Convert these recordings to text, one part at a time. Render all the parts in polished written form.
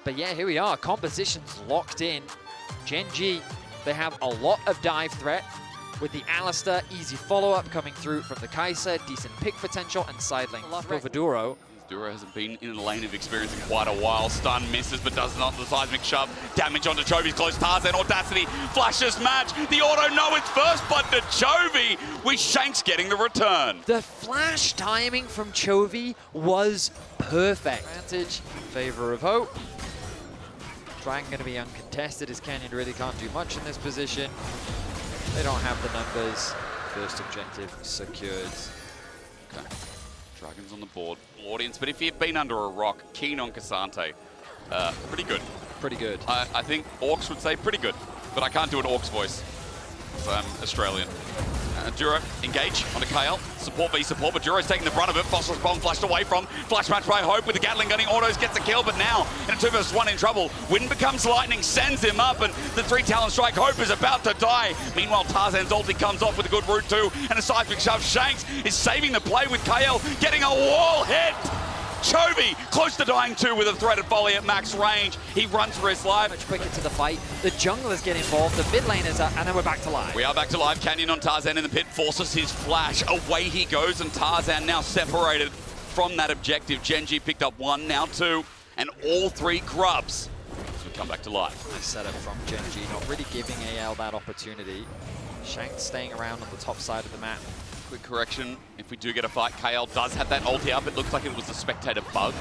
But yeah, here we are. Composition's locked in. Gen.G, they have a lot of dive threat with the Alistair, easy follow-up coming through from the Kai'Sa, decent pick potential, and side lane left over Duro. Duro hasn't been in the lane of experience in quite a while. Stun misses, but does not. The seismic shove. Damage onto Chovy's close. Tarzan, Audacity, flashes match. The auto, no, it's first, but to Chovy, with Shanks getting the return. The flash timing from Chovy was perfect. Advantage in favor of Hope. Dragon going to be uncontested, as Canyon really can't do much in this position. They don't have the numbers. First objective secured. Okay. Dragon's on the board. Audience, but if you've been under a rock, keen on Cassante. Pretty good. Pretty good. I think Orcs would say pretty good, but I can't do an Orcs voice, because I'm Australian. Duro, engage on the KL. Support v support, but Duro's taking the brunt of it. Phosphorus bomb flashed away from. Flash match by Hope with the Gatling gunning. Autos gets a kill, but now in a 2 vs 1 in trouble. Wind becomes lightning, sends him up, and the 3 talent strike. Hope is about to die. Meanwhile, Tarzan's ulti comes off with a good route too, and a seismic shove. Shanks is saving the play with KL, getting a wall hit. Chovy close to dying too with a threaded volley at max range. He runs for his life. Much quicker to the fight. The junglers get involved, the mid laners are, and then we're back to live. We are back to live. Canyon on Tarzan in the pit, forces his flash. Away he goes, and Tarzan now separated from that objective. Gen.G picked up 1, now 2, and all 3 grubs as we come back to live. Nice setup from Gen.G, not really giving AL that opportunity. Shanks staying around on the top side of the map. Quick correction, if we do get a fight, KL does have that ulti up. It looks like it was the spectator bug.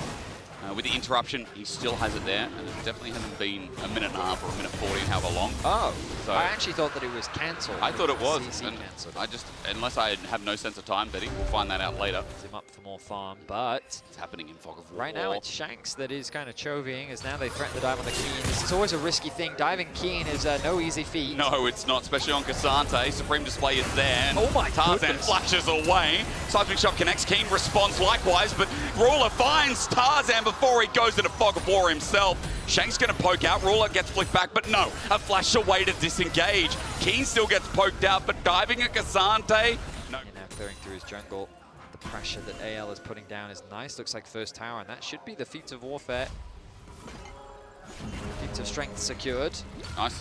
With the interruption, he still has it there, and it definitely hasn't been a minute and a half or a minute 40, however long. Oh, so I actually thought that it was cancelled. I thought it was, CC and cancelled. I just, unless I have no sense of time, Betty, we'll find that out later. Him up for more farm, but It's happening in Fog of War. right now it's Shanks that is kind of chovying, as now they threaten to dive on the Keen. This is always a risky thing. Diving Keen is no easy feat. No, it's not, especially on Cassante. Supreme Display is there, and Oh my Tarzan goodness. flashes away. Seismic Shot connects, Keen responds likewise, but Ruler finds Tarzan before he goes into Fog of War himself. Shank's gonna poke out, Ruler gets flicked back, but no, a flash away to disengage. Keen still gets poked out, but diving at Cassante, no. And now clearing through his jungle. The pressure that AL is putting down is nice. Looks like first tower, and that should be the feats of warfare. Feats of strength secured. Nice.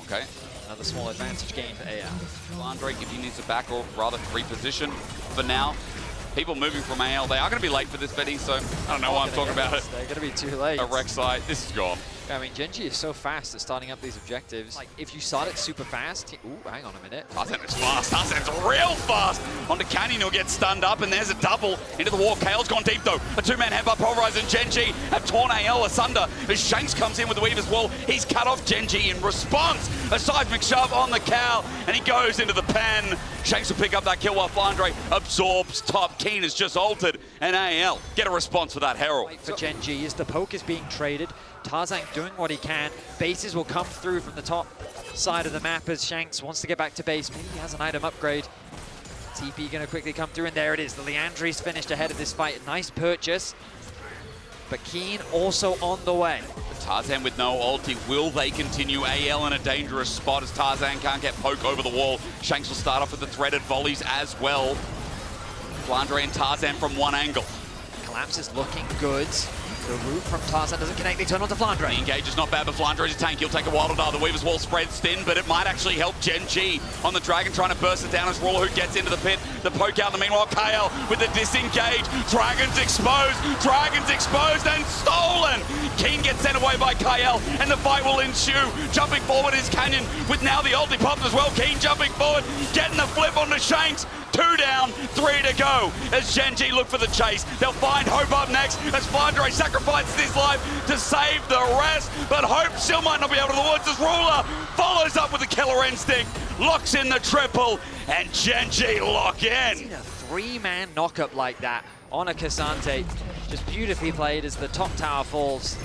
Okay. Another small advantage gain for AL. Flandre, if he needs to back or rather reposition for now. People moving from AL, they are going to be late for this, Betty, so I don't know why I'm talking about it. They're going to be too late. A wreck site, this is gone. I mean, Gen.G is so fast at starting up these objectives. Like, if you start it super fast, ooh, hang on a minute. Tarzan is fast, Tarzan's real fast! Onto Canyon, he'll get stunned up, and there's a double into the wall. Kale's gone deep though. A 2-man headbutt pulverized, and Gen.G have torn AL asunder. As Shanks comes in with the Weaver's Wall, he's cut off Gen.G in response. A seismic shove on the Cal, and he goes into the pen. Shanks will pick up that kill while Flandre absorbs top. Keen is just altered, and AL get a response for that Herald. Wait for Gen.G as the poke is being traded. Tarzan doing what he can. Bases will come through from the top side of the map as Shanks wants to get back to base. Maybe he has an item upgrade. TP going to quickly come through, and there it is. The Leandri's finished ahead of this fight. Nice purchase. But Keen also on the way. Tarzan with no ulti. Will they continue? AL in a dangerous spot as Tarzan can't get poke over the wall. Shanks will start off with the threaded volleys as well. Flandre and Tarzan from one angle. Collapse is looking good. The route from Tarzan doesn't connect. They turn on to Flandre. The engage is not bad, but Flandre is a tank. He'll take a while to die. The Weaver's Wall spreads thin, but it might actually help Gen.G on the Dragon, trying to burst it down as Ruler who gets into the pit. The poke out in the meanwhile. KL with the disengage. Dragon's exposed and stolen. Keen gets sent away by KL, and the fight will ensue. Jumping forward is Canyon with now the ulti popped as well. Keen jumping forward, getting the flip onto Shanks. 2 down, 3 to go as Gen.G look for the chase. They'll find Hope up next as Flandre sacrifices his life to save the rest, but Hope still might not be able to the woods as Ruler follows up with a killer instinct, locks in the triple, and Gen.G lock in. A 3-man knockup like that on a Cassante, just beautifully played as the top tower falls.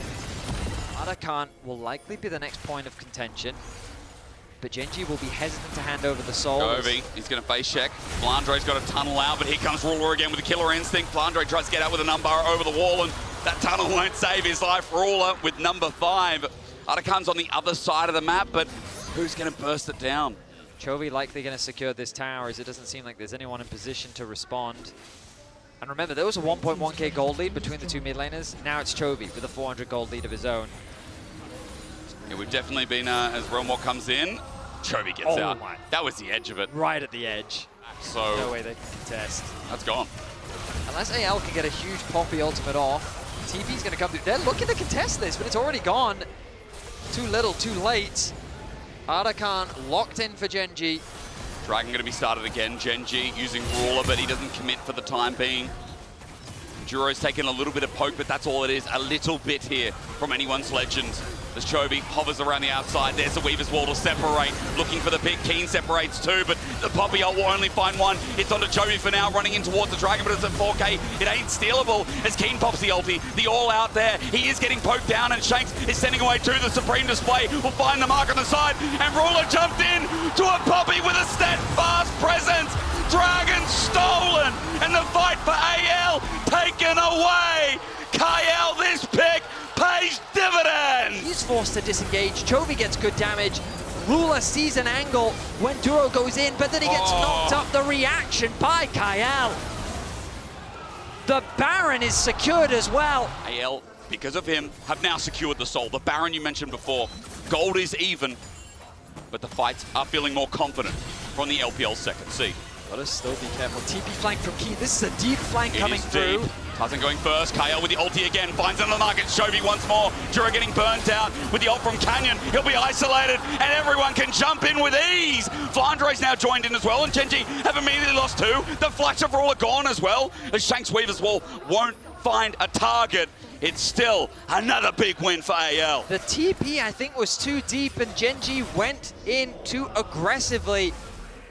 Arakan will likely be the next point of contention, but Gen.G will be hesitant to hand over the soul. Govey, he's going to face check. Flandre's got a tunnel out, but here comes Ruler again with a killer instinct. Flandre tries to get out with a number over the wall, and that tunnel won't save his life. Ruler with number 5. Arakan's on the other side of the map, but who's going to burst it down? Chovy likely going to secure this tower, as it doesn't seem like there's anyone in position to respond. And remember, there was a 1.1k gold lead between the two mid laners. Now it's Chovy with a 400 gold lead of his own. Yeah, we've definitely been, as Realm War comes in, Chovy gets out. My. That was the edge of it. Right at the edge. So No way they can contest. That's gone. Unless AL can get a huge Poppy ultimate off, TP's going to come through. They're looking to contest this, but it's already gone. Too little, too late. Ardakan locked in for Gen.G. Dragon going to be started again. Gen.G using Ruler, but he doesn't commit for the time being. Juro's taking a little bit of poke, but that's all it is. A little bit here from anyone's legend. As Chovy hovers around the outside, there's the Weaver's Wall to separate. Looking for the pick. Keen separates two, but the Poppy ult will only find one. It's onto Chovy for now, running in towards the Dragon, but it's at 4k. It ain't stealable as Keen pops the ulti. The all out there. He is getting poked down, and Shanks is sending away to the Supreme Display. Will find the mark on the side, and Ruler jumped in to a Poppy with a steadfast presence. Dragon stolen, and the fight for AL taken away. Kyle, this pick pays dividends. He's forced to disengage. Chovy gets good damage. Ruler sees an angle when Duro goes in, but then he gets knocked up. The reaction by Kyle. The Baron is secured as well. AL, because of him, have now secured the soul. The Baron you mentioned before. Gold is even, but the fights are feeling more confident from the LPL second seed. Gotta still be careful. TP flank from Keen. This is a deep flank coming through. Tarzan going first. Kyle with the ulti again. Finds another market. Chovy once more. Jura getting burnt out with the ult from Canyon. He'll be isolated, and everyone can jump in with ease. Flandre's now joined in as well, and Gen.G have immediately lost two. The flash of Ruler gone as well, as Shanks Weaver's Wall won't find a target. It's still another big win for AL. The TP, I think, was too deep, and Gen.G went in too aggressively.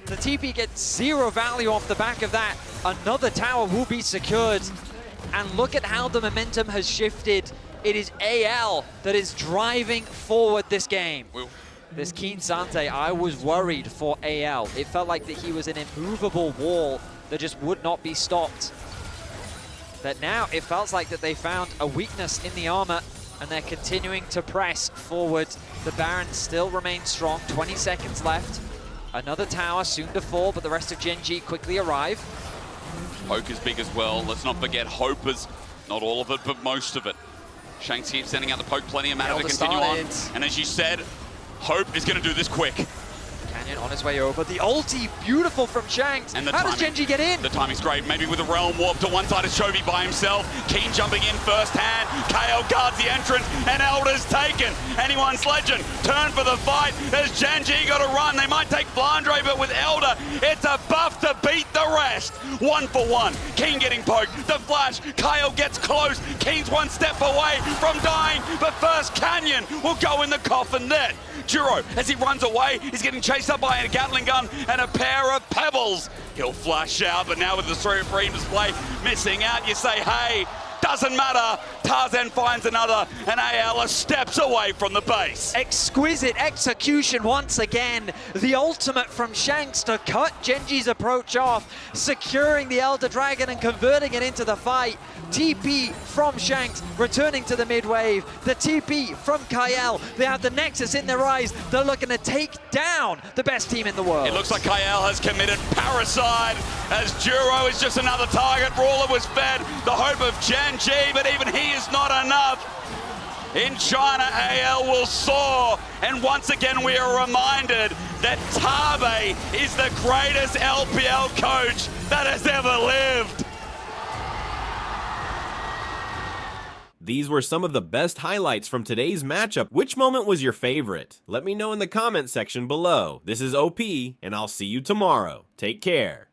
The TP gets zero value off the back of that. Another tower will be secured. And look at how the momentum has shifted. It is AL that is driving forward this game. This Keen Sante, I was worried for AL. It felt like that he was an immovable wall that just would not be stopped. But now it felt like that they found a weakness in the armor, and they're continuing to press forward. The Baron still remains strong, 20 seconds left. Another tower soon to fall, but the rest of Gen.G quickly arrive. Poke is big as well. Let's not forget Hope is not all of it, but most of it. Shanks keeps sending out the poke, plenty of mana to continue on. And as you said, Hope is going to do this quick. Canyon on his way over. The ulti, beautiful from Shanks. And how does Gen.G get in? The timing's great. Maybe with a Realm Warp to one side of Chovy by himself. Keen jumping in first hand. KO guards the entrance, and Elder's taken. Anyone's legend. Turn for the fight as Gen.G got to run. They might take Flandre, but with Elder, it's a buff to beat the rest. 1 for 1. Keen getting poked. The flash. Kyle gets close. Keen's one step away from dying, but first Canyon will go in the coffin then. Juro, as he runs away, is getting chased up by a Gatling gun and a pair of pebbles. He'll flash out, but now with the Supreme Display missing out, you say, hey, doesn't matter. Tarzan finds another, and AL steps away from the base. Exquisite execution once again. The ultimate from Shanks to cut Gen.G's approach off, securing the Elder Dragon and converting it into the fight. TP from Shanks, returning to the mid-wave. The TP from Kyle. They have the Nexus in their eyes. They're looking to take down the best team in the world. It looks like Kyle has committed parricide, as Juro is just another target. Ruler was fed the hope of Gen.G, but even he is not enough. In China, AL will soar, and once again we are reminded that Tabe is the greatest LPL coach that has ever lived. These were some of the best highlights from today's matchup. Which moment was your favorite? Let me know in the comment section below. This is OP, and I'll see you tomorrow. Take care.